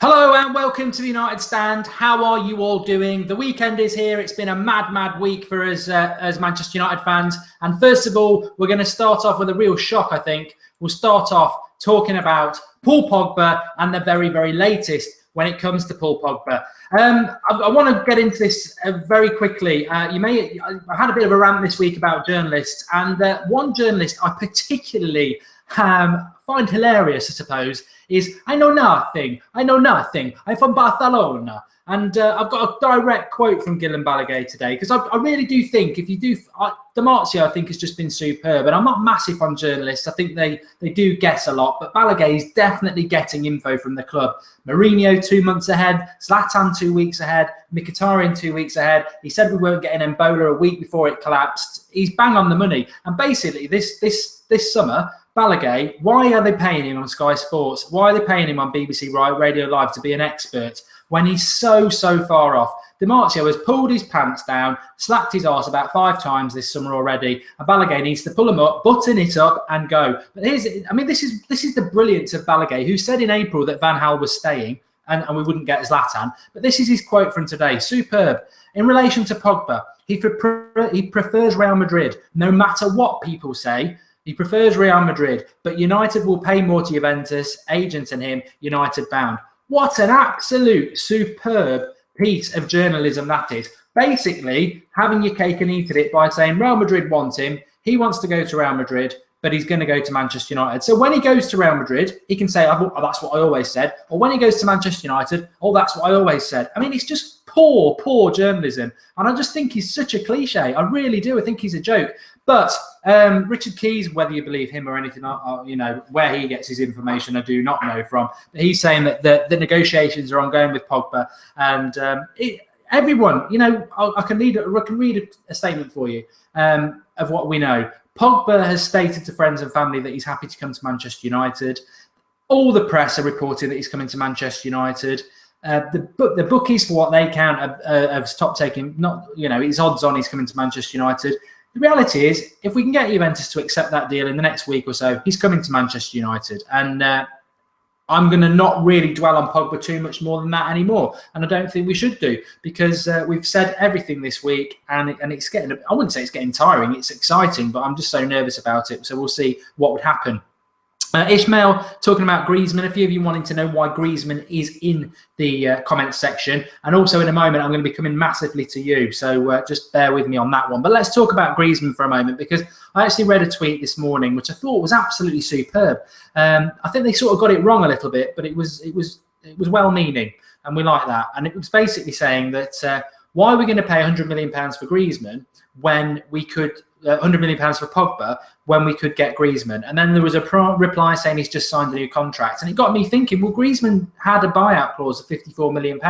Hello and welcome to the United Stand. How are you all doing? The weekend is here. It's been a mad week for us as Manchester United fans. And first of all, we're going to start off with a real shock, I think. We'll start off talking about Paul Pogba and the very latest when it comes to Paul Pogba. I want to get into this very quickly. I had a bit of a rant this week about journalists, and one journalist I particularly find hilarious, I suppose, is I know nothing. I'm from Barcelona. And I've got a direct quote from Guillem Balaguer today, because I really do think, if you do, Di Marzio, I think, has just been superb. And I'm not massive on journalists. I think they do guess a lot. But Balaguer is definitely getting info from the club. Mourinho 2 months ahead, Zlatan 2 weeks ahead, Mkhitaryan 2 weeks ahead. He said we weren't getting Ebola a week before it collapsed. He's bang on the money. And basically, this summer, Balaguer, why are they paying him on Sky Sports? Why are they paying him on BBC Radio Live to be an expert when he's so far off? Di Marzio has pulled his pants down, slapped his arse about 5 times this summer already, and Balaguer needs to pull him up, button it up, and go. But this is the brilliance of Balaguer, who said in April that Van Gaal was staying and we wouldn't get Zlatan. But this is his quote from today, superb. In relation to Pogba, he prefers Real Madrid, no matter what people say. He prefers Real Madrid, but United will pay more to Juventus, agent and him, United bound. What an absolute superb piece of journalism that is. Basically, having your cake and eating it by saying Real Madrid wants him, he wants to go to Real Madrid, but he's going to go to Manchester United. So when he goes to Real Madrid, he can say, oh, that's what I always said. Or when he goes to Manchester United, oh, that's what I always said. I mean, it's just poor journalism. And I just think he's such a cliche. I really do. I think he's a joke. But Richard Keys, whether you believe him or anything, where he gets his information, I do not know from. But he's saying that the negotiations are ongoing with Pogba, and everyone, I can read a statement for you of what we know. Pogba has stated to friends and family that he's happy to come to Manchester United. All the press are reporting that he's coming to Manchester United. The bookies, for what they count, have stopped taking. It's odds on he's coming to Manchester United. The reality is, if we can get Juventus to accept that deal in the next week or so, he's coming to Manchester United. And I'm going to not really dwell on Pogba too much more than that anymore. And I don't think we should do, because we've said everything this week, and it's getting, I wouldn't say it's getting tiring, it's exciting, but I'm just so nervous about it. So we'll see what would happen. Ishmael talking about Griezmann. A few of you wanting to know why Griezmann is in the comments section. And also in a moment, I'm going to be coming massively to you. So just bear with me on that one. But let's talk about Griezmann for a moment, because I actually read a tweet this morning, which I thought was absolutely superb. I think they sort of got it wrong a little bit, but it was well-meaning, and we like that. And it was basically saying that why are we going to pay £100 million for Griezmann when we could... £100 million for Pogba when we could get Griezmann. And then there was a reply saying he's just signed a new contract. And it got me thinking, well, Griezmann had a buyout clause of £54 million.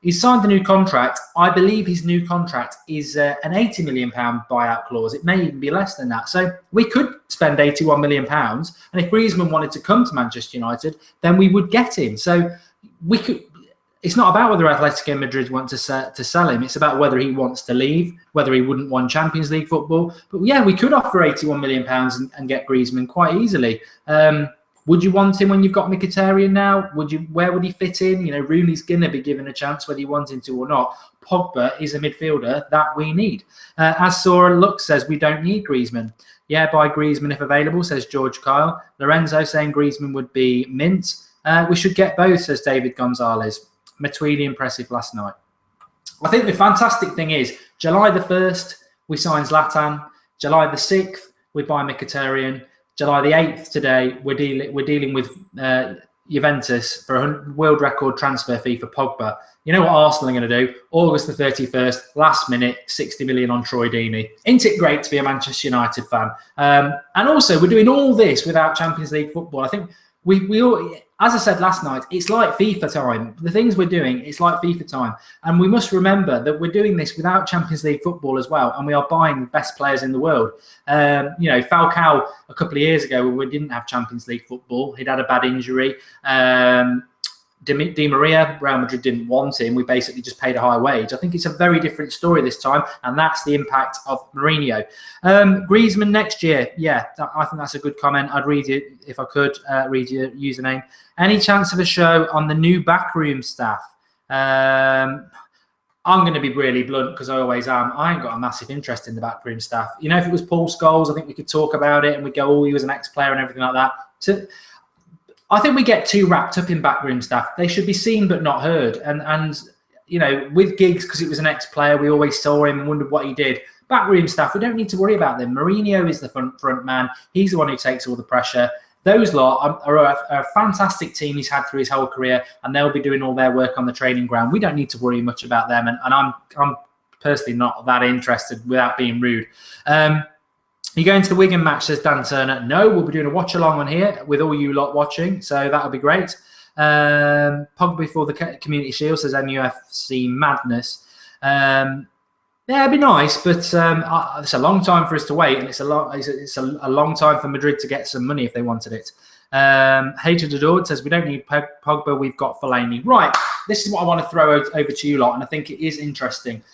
He's signed a new contract. I believe his new contract is an £80 million buyout clause. It may even be less than that. So we could spend £81 million. And if Griezmann wanted to come to Manchester United, then we would get him. So we could... It's not about whether Atletico Madrid want to sell him. It's about whether he wants to leave, whether he wouldn't want Champions League football. But yeah, we could offer £81 million and get Griezmann quite easily. Would you want him when you've got Mkhitaryan now? Where would he fit in? Rooney's going to be given a chance whether you want him to or not. Pogba is a midfielder that we need. As Sora Lux says, we don't need Griezmann. Yeah, buy Griezmann if available, says George Kyle. Lorenzo saying Griezmann would be mint. We should get both, says David Gonzalez. Matuidi impressive last night. I think the fantastic thing is, July the 1st, we sign Zlatan. July the 6th, we buy Mkhitaryan. July the 8th today, we're dealing with Juventus for a world record transfer fee for Pogba. You know what Arsenal are going to do? August the 31st, last minute, 60 million on Troy Deeney. Isn't it great to be a Manchester United fan? And also, we're doing all this without Champions League football. I think we all... As I said last night, it's like FIFA time. The things we're doing, it's like FIFA time. And we must remember that we're doing this without Champions League football as well. And we are buying the best players in the world. Falcao, a couple of years ago, we didn't have Champions League football. He'd had a bad injury. Di Maria, Real Madrid didn't want him. We basically just paid a high wage. I think it's a very different story this time, and that's the impact of Mourinho. Griezmann next year, yeah, I think that's a good comment. I'd read it if I could, read your username. Any chance of a show on the new backroom staff? I'm going to be really blunt because I always am. I ain't got a massive interest in the backroom staff. You know, if it was Paul Scholes, I think we could talk about it and we'd go, oh, he was an ex-player and everything like that. I think we get too wrapped up in backroom staff. They should be seen but not heard. And you know, with Giggs, because it was an ex-player, we always saw him and wondered what he did. Backroom staff, we don't need to worry about them. Mourinho is the front man. He's the one who takes all the pressure. Those lot are a fantastic team he's had through his whole career, and they'll be doing all their work on the training ground. We don't need to worry much about them, and I'm personally not that interested, without being rude. You going to the Wigan match, says Dan Turner. No, we'll be doing a watch-along on here with all you lot watching, so that'll be great. Pogba before the Community Shield, says MUFC Madness. Yeah, it'd be nice, but it's a long time for us to wait, and it's a long time for Madrid to get some money if they wanted it. Hated Adored says, we don't need Pogba, we've got Fellaini. Right, this is what I want to throw over to you lot, and I think it is interesting.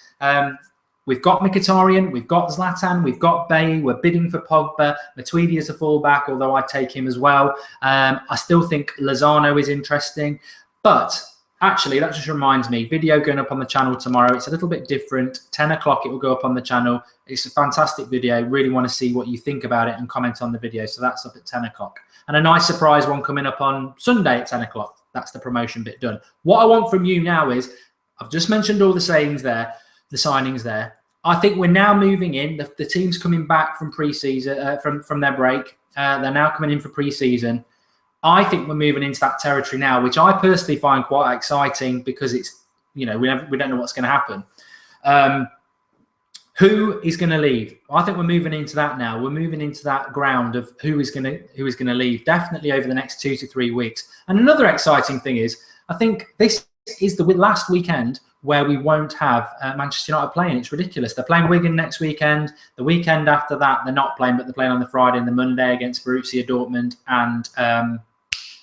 We've got Mkhitaryan, we've got Zlatan, we've got Bailly, we're bidding for Pogba, Matuidi as a fullback, although I'd take him as well. I still think Lozano is interesting, but actually, that just reminds me, video going up on the channel tomorrow. It's a little bit different. 10 o'clock, it will go up on the channel. It's a fantastic video. Really want to see what you think about it and comment on the video. So that's up at 10 o'clock. And a nice surprise one coming up on Sunday at 10 o'clock. That's the promotion bit done. What I want from you now is, I've just mentioned all the sayings there, the signings there. I think we're now moving in. The team's coming back from pre-season, from their break. They're now coming in for pre-season. I think we're moving into that territory now, which I personally find quite exciting because it's, you know, we don't know what's going to happen. Who is going to leave? I think we're moving into that now. We're moving into that ground of who is going to leave, definitely over the next 2 to 3 weeks. And another exciting thing is, I think this is the last weekend where we won't have Manchester United playing. It's ridiculous. They're playing Wigan next weekend. The weekend after that, they're not playing, but they're playing on the Friday and the Monday against Borussia Dortmund and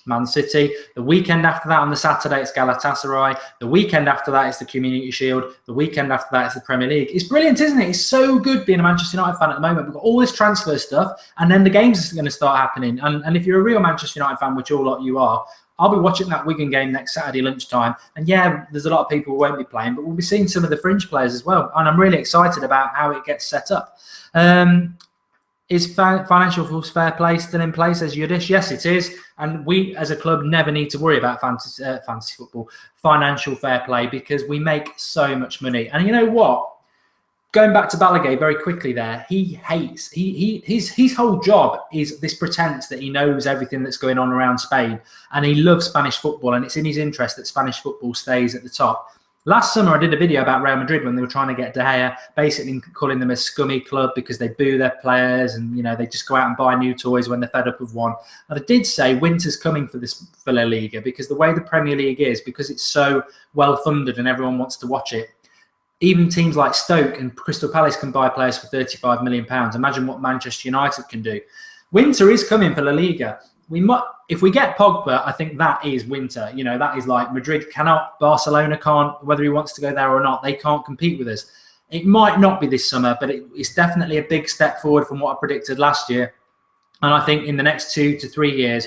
Man City. The weekend after that, on the Saturday, it's Galatasaray. The weekend after that is the Community Shield. The weekend after that is the Premier League. It's brilliant, isn't it? It's so good being a Manchester United fan at the moment. We've got all this transfer stuff, and then the games are going to start happening. And if you're a real Manchester United fan, which all lot you are, I'll be watching that Wigan game next Saturday lunchtime. And yeah, there's a lot of people who won't be playing, but we'll be seeing some of the fringe players as well. And I'm really excited about how it gets set up. Is financial fair play still in place, as Yudish? Yes, it is. And we, as a club, never need to worry about fantasy football, financial fair play, because we make so much money. And you know what? Going back to Balaguer very quickly there, his whole job is this pretense that he knows everything that's going on around Spain. And he loves Spanish football, and it's in his interest that Spanish football stays at the top. Last summer, I did a video about Real Madrid when they were trying to get De Gea, basically calling them a scummy club because they boo their players and, you know, they just go out and buy new toys when they're fed up with one. And I did say winter's coming for La Liga, because the way the Premier League is, because it's so well funded and everyone wants to watch it, even teams like Stoke and Crystal Palace can buy players for £35 million. Imagine what Manchester United can do. Winter is coming for La Liga. If we get Pogba, I think that is winter. You know, that is like Madrid cannot, Barcelona can't, whether he wants to go there or not, they can't compete with us. It might not be this summer, but it's definitely a big step forward from what I predicted last year. And I think in the next 2 to 3 years,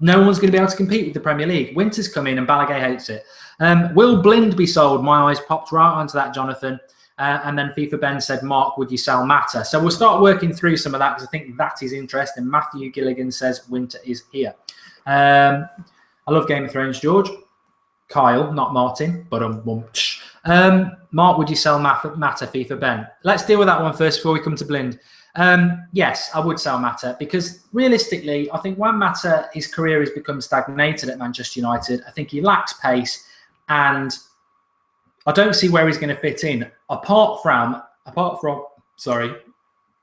no one's going to be able to compete with the Premier League. Winter's coming and Balaguer hates it. Will Blind be sold? My eyes popped right onto that, Jonathan. And then FIFA Ben said, Mark, would you sell Mata? So we'll start working through some of that because I think that is interesting. Matthew Gilligan says winter is here. I love Game of Thrones, George. Kyle, not Martin, but Mark, would you sell Mata, FIFA Ben? Let's deal with that one first before we come to Blind. Yes, I would sell Mata, because realistically, I think when Mata, his career has become stagnated at Manchester United, I think he lacks pace, and I don't see where he's going to fit in, apart from,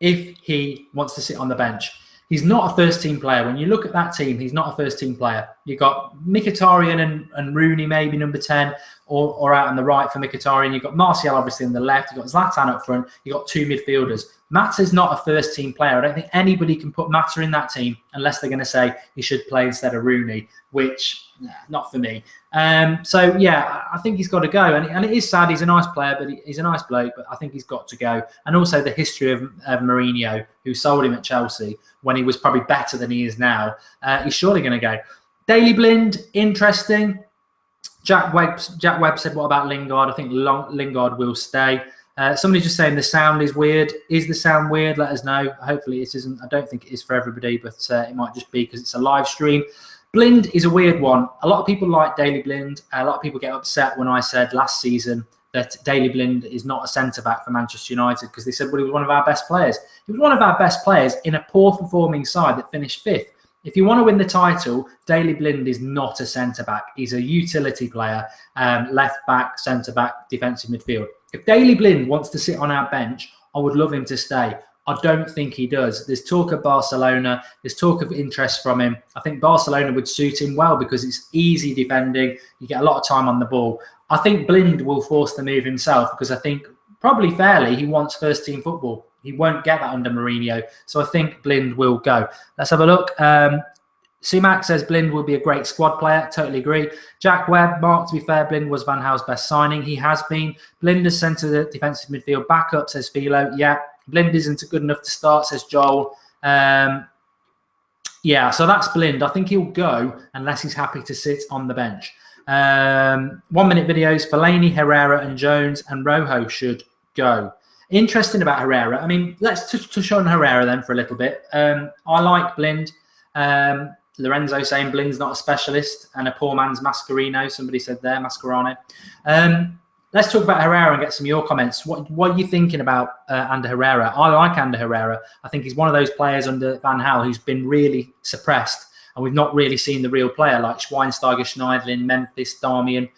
if he wants to sit on the bench. He's not a first-team player. When you look at that team, he's not a first-team player. You've got Mkhitaryan and Rooney, maybe number 10, or out on the right for Mkhitaryan. You've got Martial, obviously, on the left. You've got Zlatan up front. You've got two midfielders. Mata's not a first team player. I don't think anybody can put Mata in that team unless they're going to say he should play instead of Rooney, which not for me. So yeah, I think he's got to go. And it is sad. He's a nice player, but he's a nice bloke. But I think he's got to go. And also the history of Mourinho, who sold him at Chelsea when he was probably better than he is now. He's surely going to go. Daley Blind, interesting. Jack Webb said, what about Lingard? I think Lingard will stay. Somebody's just saying the sound is weird. Is the sound weird? Let us know. Hopefully it isn't. I don't think it is for everybody, but it might just be because it's a live stream. Blind is a weird one. A lot of people like Daley Blind. A lot of people get upset when I said last season that Daley Blind is not a centre-back for Manchester United because they said, well, he was one of our best players. He was one of our best players in a poor-performing side that finished 5th. If you want to win the title, Daley Blind is not a centre-back. He's a utility player, left-back, centre-back, defensive midfield. If Daley Blind wants to sit on our bench, I would love him to stay. I don't think he does. There's talk of Barcelona. There's talk of interest from him. I think Barcelona would suit him well because it's easy defending. You get a lot of time on the ball. I think Blind will force the move himself because I think, probably fairly, he wants first-team football. He won't get that under Mourinho. So I think Blind will go. Let's have a look. Sumac says Blind will be a great squad player. Totally agree. Jack Webb, Mark, to be fair, Blind was Van Gaal's best signing. He has been. Blind is centre defensive midfield backup, says Philo. Yeah. Blind isn't good enough to start, says Joel. Yeah, so that's Blind. I think he'll go unless he's happy to sit on the bench. 1 minute videos. Fellaini, Herrera and Jones and Rojo should go. Interesting about Herrera. I mean, let's touch on Herrera then for a little bit. I like Blind. Lorenzo saying Blind's not a specialist and a poor man's Mascherino. Somebody said there, Mascherano. Let's talk about Herrera and get some of your comments. What are you thinking about Ander Herrera? I like Ander Herrera. I think he's one of those players under Van Gaal who's been really suppressed and we've not really seen the real player like Schweinsteiger, Schneiderlin, Memphis, Darmian.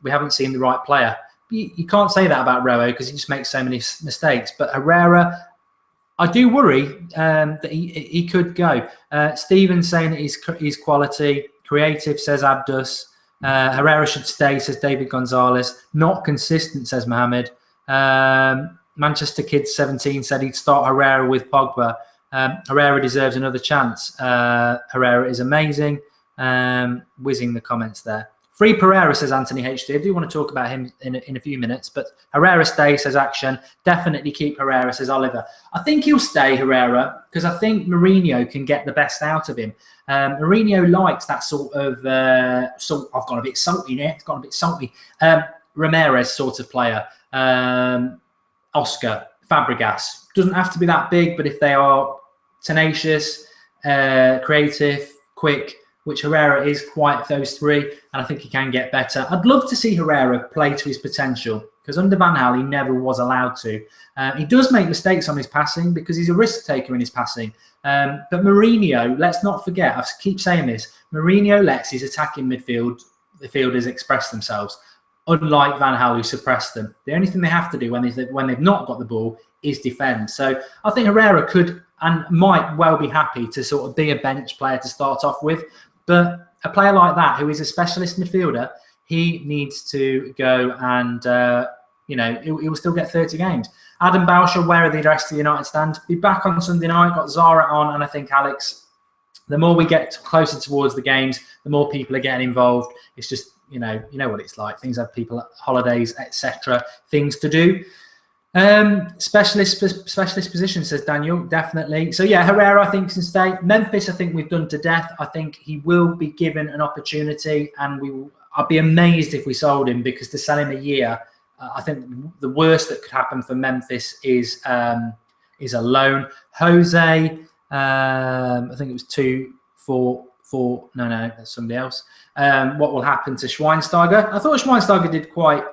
We haven't seen the right player. You can't say that about Rojo because he just makes so many mistakes. But Herrera, I do worry that he could go. Stephen's saying that he's quality. Creative, says Abdus. Herrera should stay, says David Gonzalez. Not consistent, says Mohammed. Manchester Kids 17 said he'd start Herrera with Pogba. Herrera deserves another chance. Herrera is amazing. Whizzing the comments there. Free Pereira, says Anthony HD. I do want to talk about him in a few minutes, but Herrera stay, says Action. Definitely keep Herrera, says Oliver. I think he'll stay, Herrera, because I think Mourinho can get the best out of him. Mourinho likes that sort of, I've gone a bit salty there. It's gone a bit salty. Ramirez sort of player. Oscar, Fabregas. Doesn't have to be that big, but if they are tenacious, creative, quick, which Herrera is quite those three, and I think he can get better. I'd love to see Herrera play to his potential because under Van Gaal, he never was allowed to. He does make mistakes on his passing because he's a risk taker in his passing. But Mourinho, let's not forget, I keep saying this, Mourinho lets his attacking midfielders express themselves, unlike Van Gaal, who suppressed them. The only thing they have to do when they've not got the ball is defend. So I think Herrera could and might well be happy to sort of be a bench player to start off with. But a player like that, who is a specialist midfielder, he needs to go and, he will still get 30 games. Adam Bauscher, where are the rest of the United stand? Be back on Sunday night, got Zara on, and I think Alex, the more we get closer towards the games, the more people are getting involved. It's just, you know what it's like. Things have people holidays, etc., things to do. Specialist position, says Daniel, definitely. So yeah, Herrera I think can stay. Memphis I think we've done to death. I think he will be given an opportunity, and I'd be amazed if we sold him, because to sell him a year, I think the worst that could happen for Memphis is a loan. Jose, I think it was 2-4-4. No, that's somebody else. What will happen to Schweinsteiger? I thought Schweinsteiger did quite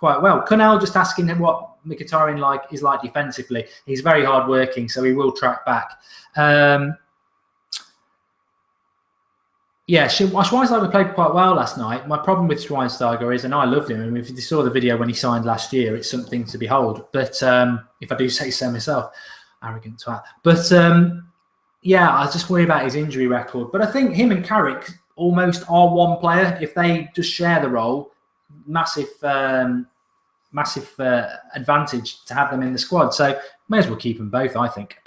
well. Connell just asking him what Mkhitaryan is like defensively. He's very hard working, so he will track back. Schweinsteiger played quite well last night. My problem with Schweinsteiger is, and I loved him, and if you saw the video when he signed last year, it's something to behold. But if I do say so myself, arrogant twat. But I just worry about his injury record. But I think him and Carrick almost are one player. If they just share the role, massive massive advantage to have them in the squad. So may as well keep them both, I think.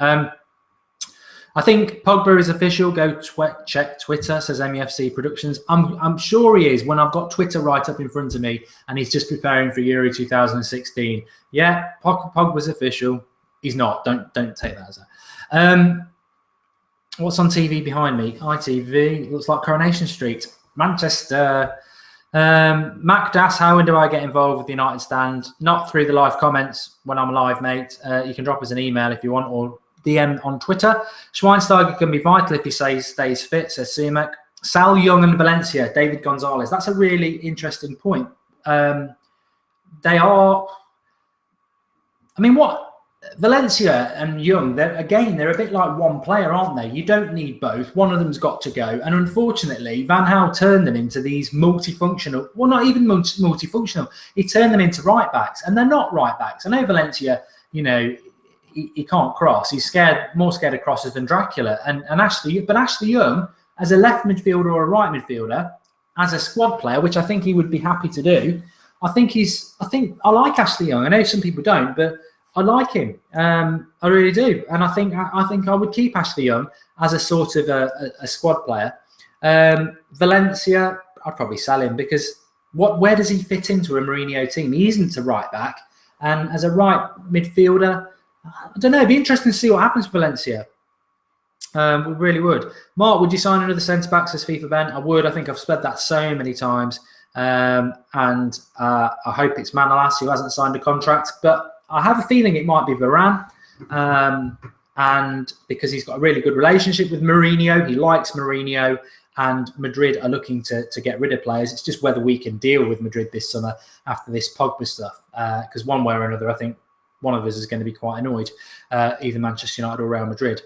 I think Pogba is official. Go check Twitter, says MEFC Productions. I'm sure he is when I've got Twitter right up in front of me and he's just preparing for Euro 2016. Yeah, Pogba's official. He's not. Don't take that as that. What's on TV behind me? ITV. Looks like Coronation Street. Manchester. Mac Das, how and do I get involved with the United Stand? Not through the live comments when I'm live, mate. You can drop us an email if you want, or DM on Twitter. Schweinsteiger can be vital if he stays fit, says Sumac. Sal Young and Valencia, David Gonzalez. That's a really interesting point. They are, I mean, what? Valencia and Young, they're a bit like one player, aren't they? You don't need both. One of them's got to go. And unfortunately, Van Gaal turned them into these multifunctional, well, not even multifunctional. He turned them into right backs, and they're not right backs. I know Valencia, you know, he can't cross. He's more scared of crosses than Dracula. And Ashley Young, as a left midfielder or a right midfielder, as a squad player, which I think he would be happy to do, I think I like Ashley Young. I know some people don't, but I like him. I really do. And I think I would keep Ashley Young as a sort of a squad player. Valencia, I'd probably sell him because where does he fit into a Mourinho team? He isn't a right back. And as a right midfielder, I don't know. It'd be interesting to see what happens with Valencia. We really would. Mark, would you sign another centre-back, says FIFA Ben? I would. I think I've said that so many times. And I hope it's Manolas who hasn't signed a contract. But I have a feeling it might be Varane. And because he's got a really good relationship with Mourinho. He likes Mourinho. And Madrid are looking to get rid of players. It's just whether we can deal with Madrid this summer after this Pogba stuff. Because one way or another, I think one of us is going to be quite annoyed, either Manchester United or Real Madrid.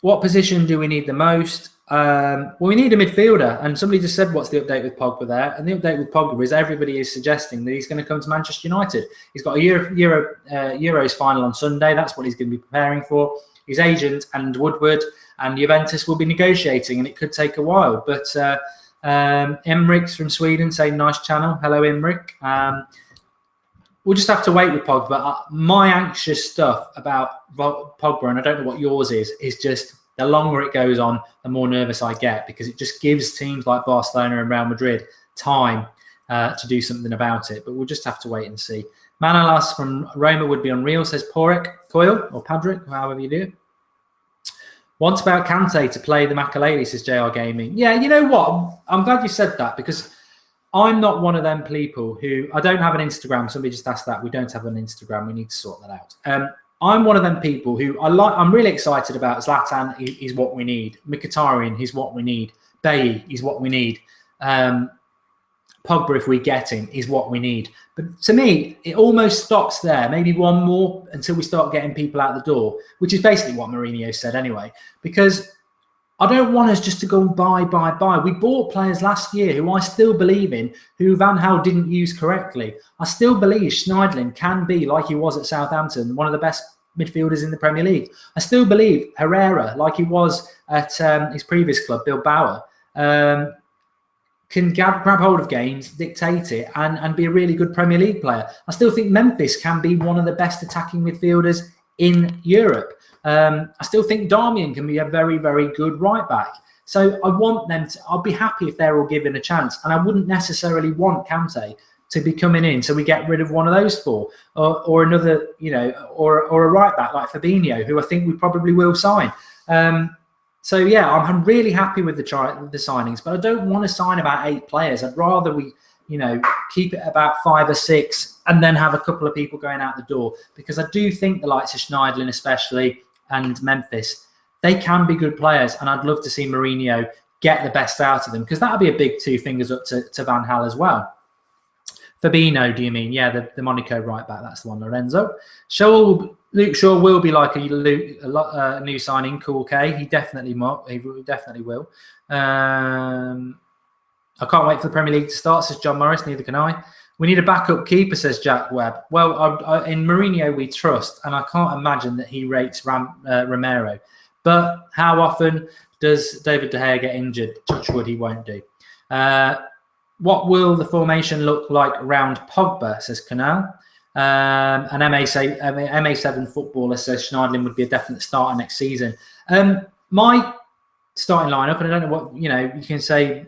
What position do we need the most? Well, we need a midfielder. And somebody just said, what's the update with Pogba there? And the update with Pogba is everybody is suggesting that he's going to come to Manchester United. He's got a Euros final on Sunday. That's what he's going to be preparing for. His agent and Woodward and Juventus will be negotiating, and it could take a while. But Emmerich from Sweden saying, nice channel. Hello, Emmerich. We'll just have to wait with Pogba. My anxious stuff about Pogba, and I don't know what yours is just the longer it goes on, the more nervous I get, because it just gives teams like Barcelona and Real Madrid time to do something about it. But we'll just have to wait and see. Manolas from Roma would be unreal, says Porek, Coyle, or Padrick, however you do it. What's about Kante to play the Makaleli, says JR Gaming. Yeah, you know what? I'm glad you said that, because I'm not one of them people who, I don't have an Instagram. Somebody just asked that. We don't have an Instagram. We need to sort that out. I'm one of them people who I'm really excited about. Zlatan is what we need. Mkhitaryan is what we need. Bailly is what we need. Pogba, if we get him, is what we need. But to me, it almost stops there. Maybe one more until we start getting people out the door, which is basically what Mourinho said anyway. Because I don't want us just to go buy. We bought players last year who I still believe in, who Van Gaal didn't use correctly. I still believe Schneiderlin can be, like he was at Southampton, one of the best midfielders in the Premier League. I still believe Herrera, like he was at his previous club, Bilbao, can grab hold of games, dictate it, and be a really good Premier League player. I still think Memphis can be one of the best attacking midfielders in Europe. I still think Darmian can be a very, very good right back. So I want them to, I'll be happy if they're all given a chance. And I wouldn't necessarily want Kante to be coming in so we get rid of one of those four, or another, you know, or a right back like Fabinho, who I think we probably will sign. So yeah, I'm really happy with the signings, but I don't want to sign about 8 players. I'd rather we, you know, keep it about 5 or 6 and then have a couple of people going out the door, because I do think the likes of Schneiderlin especially and Memphis, they can be good players, and I'd love to see Mourinho get the best out of them, because that would be a big 2 fingers up to Van Gaal as well. Fabinho, do you mean? Yeah, the Monaco right back, that's the one. Lorenzo. Luke Shaw will be like a new signing. Cool, K. He definitely will. I can't wait for the Premier League to start, says John Morris. Neither can I. We need a backup keeper, says Jack Webb. Well, in Mourinho we trust, and I can't imagine that he rates Romero. But how often does David De Gea get injured? Touch wood, he won't do. What will the formation look like around Pogba, says Canal. An MA7 footballer says Schneiderlin would be a definite starter next season. My starting lineup, and I don't know what, you can say,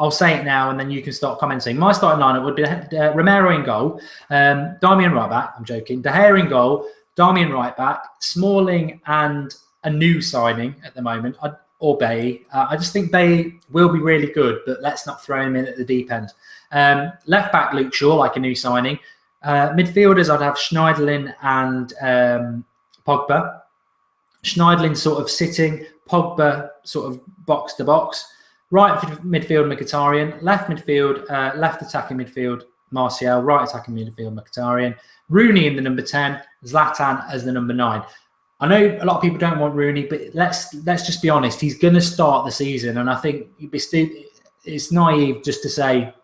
I'll say it now and then you can start commenting. My starting lineup would be Romero in goal, Darmian right back, I'm joking, De Gea in goal, Darmian right back, Smalling and a new signing at the moment, or Bailly. I just think Bailly will be really good, but let's not throw him in at the deep end. Left back, Luke Shaw, like a new signing. Midfielders, I'd have Schneiderlin and Pogba. Schneiderlin sort of sitting, Pogba sort of box to box. Right midfield, Mkhitaryan. Left midfield, left attacking midfield, Martial. Right attacking midfield, Mkhitaryan. Rooney in the number 10, Zlatan as the number 9. I know a lot of people don't want Rooney, but let's just be honest. He's going to start the season, and I think it's naive just to say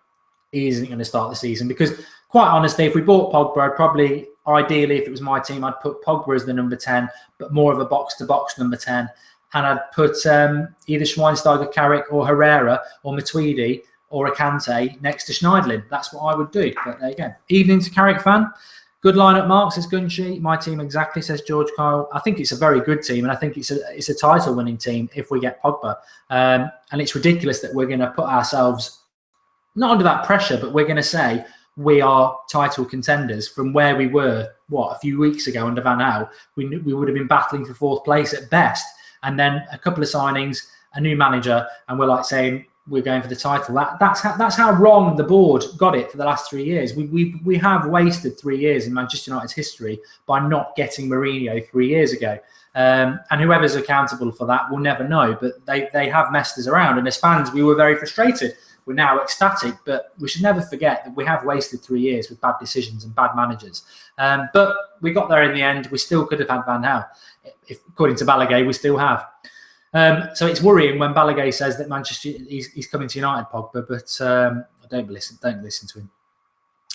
he isn't going to start the season, because quite honestly, if we bought Pogba, I'd probably, ideally, if it was my team, I'd put Pogba as the number 10, but more of a box-to-box number 10. And I'd put either Schweinsteiger, Carrick, or Herrera, or Matuidi, or a Kante next to Schneiderlin. That's what I would do. But there you go. Evening to Carrick fan. Good lineup, Mark, says Gunshi. My team exactly, says George Kyle. I think it's a very good team, and I think it's a title-winning team if we get Pogba. And it's ridiculous that we're going to put ourselves not under that pressure, but we're going to say we are title contenders from where we were, a few weeks ago under Van Gaal. We would have been battling for 4th place at best. And then a couple of signings, a new manager, and we're like saying we're going for the title. That's how wrong the board got it for the last 3 years. We have wasted 3 years in Manchester United's history by not getting Mourinho 3 years ago. And whoever's accountable for that will never know. But they have messed us around. And as fans, we were very frustrated. We're now ecstatic, but we should never forget that we have wasted 3 years with bad decisions and bad managers. But we got there in the end. We still could have had Van Gaal. If, according to Balaguer, we still have. So it's worrying when Balaguer says that Manchester he's coming to United, Pogba, but don't listen to him.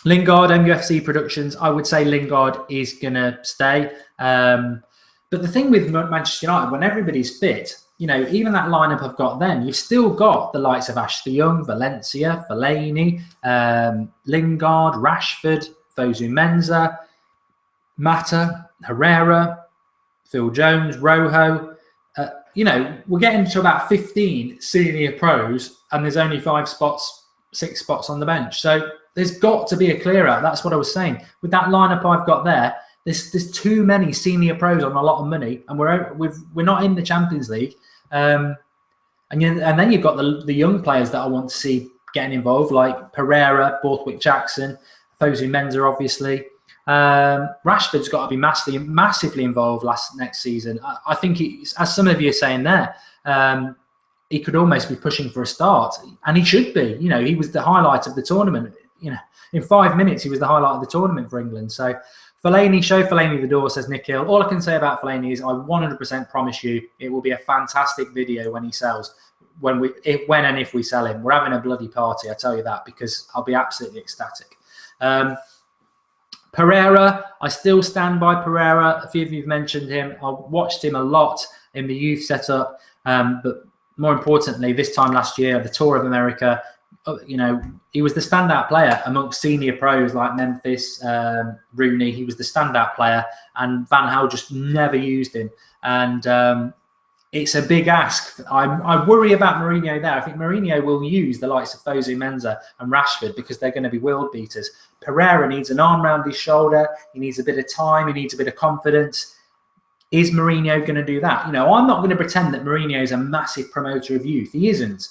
Lingard, MUFC Productions. I would say Lingard is gonna stay. But the thing with Manchester United, when everybody's fit, even that lineup I've got then, you've still got the likes of Ashley Young, Valencia, Fellaini, Lingard, Rashford, Fosu Mensah, Mata, Herrera, Phil Jones, Rojo. We're getting to about 15 senior pros, and there's only 6 spots on the bench. So there's got to be a clear out. That's what I was saying. With that lineup I've got there, there's too many senior pros on a lot of money, and we're not in the Champions League. And then you've got the young players that I want to see getting involved, like Pereira, Borthwick Jackson, Fosu Mensah, obviously. Rashford's got to be massively involved next season. I think, as some of you are saying there, he could almost be pushing for a start, and he should be. He was the highlight of the tournament. In 5 minutes, he was the highlight of the tournament for England. So Fellaini, show Fellaini the door, says Nick Hill. All I can say about Fellaini is I 100% promise you it will be a fantastic video when he sells. When and if we sell him, we're having a bloody party, I tell you that, because I'll be absolutely ecstatic. Pereira, I still stand by Pereira. A few of you have mentioned him. I watched him a lot in the youth setup, but more importantly, this time last year, the Tour of America, he was the standout player amongst senior pros like Memphis, Rooney. He was the standout player, and Van Gaal just never used him. And it's a big ask. I worry about Mourinho there. I think Mourinho will use the likes of Fosu Mensah and Rashford because they're going to be world beaters. Pereira needs an arm around his shoulder. He needs a bit of time. He needs a bit of confidence. Is Mourinho going to do that? I'm not going to pretend that Mourinho is a massive promoter of youth. He isn't.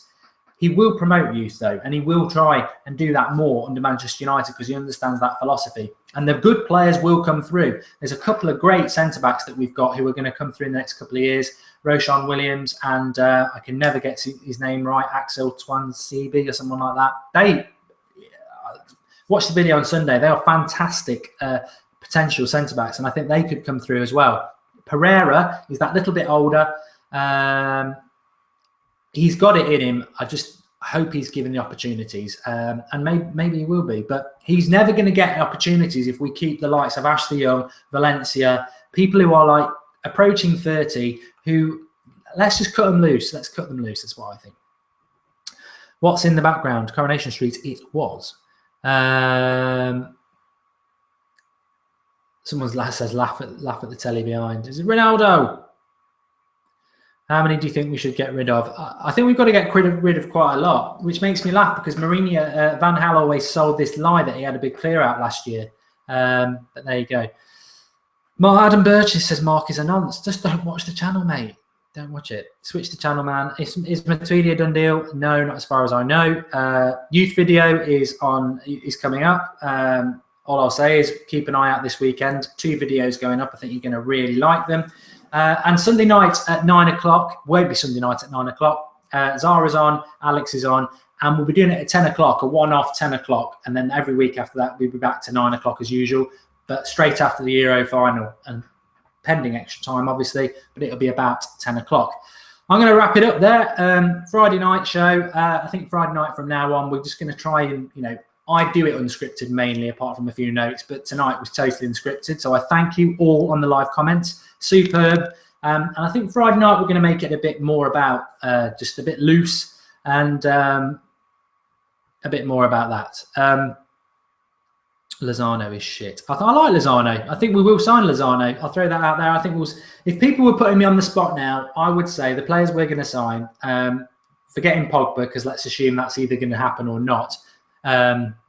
He will promote youth, though, and he will try and do that more under Manchester United because he understands that philosophy. And the good players will come through. There's a couple of great centre-backs that we've got who are going to come through in the next couple of years. Roshan Williams and I can never get his name right, Axel Twansibi or someone like that. They watch the video on Sunday. They are fantastic potential centre-backs, and I think they could come through as well. Pereira is that little bit older. He's got it in him. I just hope he's given the opportunities, and maybe he will be. But he's never going to get opportunities if we keep the likes of Ashley Young, Valencia, people who are like approaching 30, who let's just cut them loose. Let's cut them loose. That's what I think. What's in the background? Coronation Street. It was. Someone says laugh at the telly behind. Is it Ronaldo? How many do you think we should get rid of? I think we've got to get rid of quite a lot, which makes me laugh because Mourinho, Van Gaal always sold this lie that he had a big clear out last year. But there you go. Adam Burgess says Mark is a nonce. Just don't watch the channel, mate. Don't watch it. Switch the channel, man. Is Matuidi a done deal? No, not as far as I know. Youth video is coming up. All I'll say is keep an eye out this weekend. 2 videos going up. I think you're going to really like them. And Sunday night at 9 o'clock, won't be Sunday night at 9 o'clock. Zara's on, Alex is on, and we'll be doing it at 10 o'clock, a one-off 10 o'clock. And then every week after that, we'll be back to 9 o'clock as usual, but straight after the Euro final and pending extra time, obviously, but it'll be about 10 o'clock. I'm going to wrap it up there. Friday night show. I think Friday night from now on, we're just going to try and, I do it unscripted mainly, apart from a few notes, but tonight was totally unscripted. So I thank you all on the live comments. Superb. And I think Friday night we're going to make it a bit more about just a bit loose and a bit more about that. Lozano is shit. I like Lozano. I think we will sign Lozano. I'll throw that out there. I think if people were putting me on the spot now, I would say the players we're going to sign, forgetting Pogba, because let's assume that's either going to happen or not.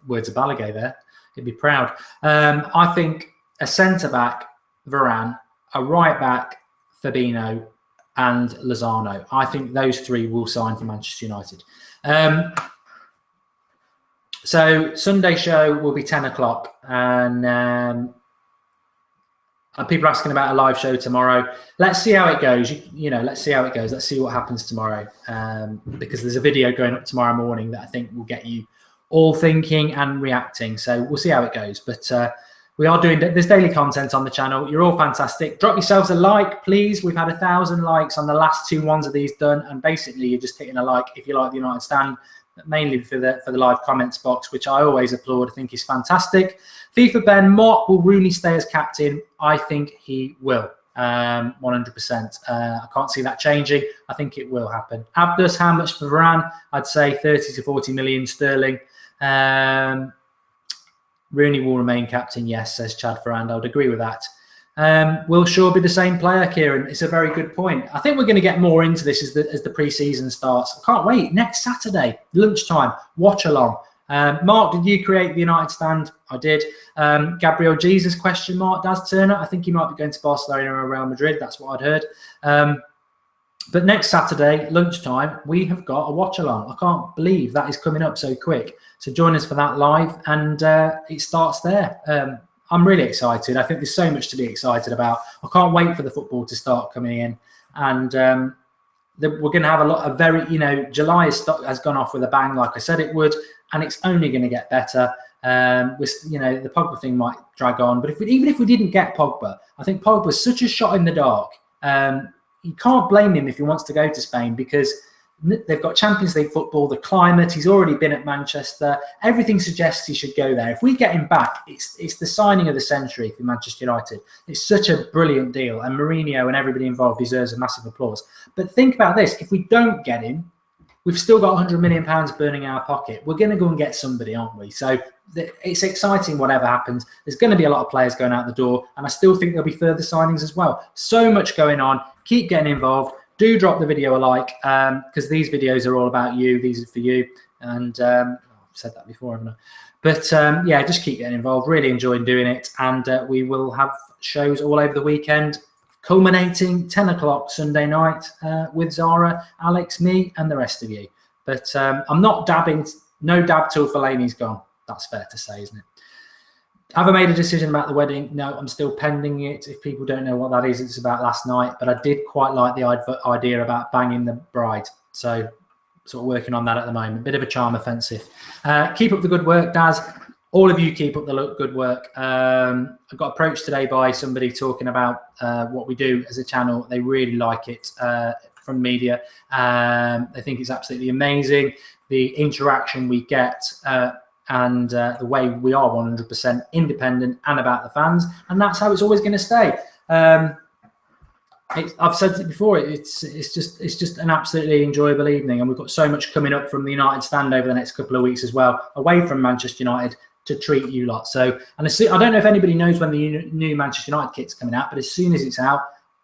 Words of Balogun there. He'd be proud. I think a centre-back, Varane, a right-back, Fabinho, and Lozano. I think those 3 will sign for Manchester United. So Sunday show will be 10 o'clock. And people are asking about a live show tomorrow. Let's see how it goes. Let's see how it goes. Let's see what happens tomorrow. Because there's a video going up tomorrow morning that I think will get you all thinking and reacting. So we'll see how it goes. But we are doing, there's daily content on the channel. You're all fantastic. Drop yourselves a like, please. We've had 1,000 likes on the last 2 ones of these done. And basically you're just hitting a like if you like the United stand, mainly for the live comments box, which I always applaud. I think is fantastic. FIFA Ben, Mark, will Rooney stay as captain? I think he will. 100%. I can't see that changing. I think it will happen. Abdus, how much for Varane? I'd say 30 to 40 million sterling. Rooney will remain captain, yes, says Chad Ferrand. I would agree with that. Will Shaw be the same player, Kieran? It's a very good point. I think we're going to get more into this as the pre-season starts. I can't wait. Next Saturday, lunchtime, watch along. Mark, did you create the United stand? I did. Gabriel Jesus, question mark. Daz Turner, I think he might be going to Barcelona or Real Madrid. That's what I'd heard. But next Saturday, lunchtime, we have got a watch along. I can't believe that is coming up so quick. So join us for that live, and it starts there. I'm really excited. I think there's so much to be excited about. I can't wait for the football to start coming in. And we're going to have July has gone off with a bang, like I said it would, and it's only going to get better. The Pogba thing might drag on, but even if we didn't get Pogba, I think Pogba's such a shot in the dark. You can't blame him if he wants to go to Spain, because they've got Champions League football, the climate. He's already been at Manchester. Everything suggests he should go there. If we get him back, it's the signing of the century for Manchester United. It's such a brilliant deal, and Mourinho and everybody involved deserves a massive applause. But think about this: if we don't get him, we've still got £100 million burning in our pocket. We're going to go and get somebody, aren't we? So it's exciting whatever happens. There's going to be a lot of players going out the door, and I still think there'll be further signings as well. So much going on. Keep getting involved. Do drop the video a like, because these videos are all about you. These are for you. And I've said that before, haven't I? But just keep getting involved. Really enjoying doing it. And we will have shows all over the weekend, culminating 10 o'clock Sunday night with Zara, Alex, me, and the rest of you. But I'm not dabbing. No dab till Fellaini's gone. That's fair to say, isn't it? Have I made a decision about the wedding? No, I'm still pending it. If people don't know what that is, it's about last night. But I did quite like the idea about banging the bride. So sort of working on that at the moment. Bit of a charm offensive. Keep up the good work, Daz. All of you keep up the good work. I got approached today by somebody talking about what we do as a channel. They really like it from media. They think it's absolutely amazing. The interaction we get and the way we are 100% independent and about the fans. And that's how it's always going to stay. I've said it before. It's just an absolutely enjoyable evening, and we've got so much coming up from the United stand over the next couple of weeks as well, away from Manchester United, to treat you lot. So, and I don't know if anybody knows when the new Manchester United kit's coming out, but as soon as it's out,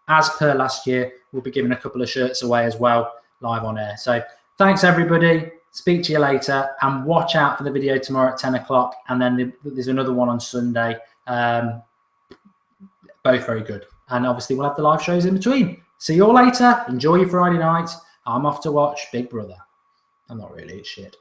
as per last year, we'll be giving a couple of shirts away as well, live on air. So thanks everybody. Speak to you later, and watch out for the video tomorrow at 10 o'clock. And then there's another one on Sunday. Both very good. And obviously we'll have the live shows in between. See you all later. Enjoy your Friday night. I'm off to watch Big Brother. I'm not really, it's shit.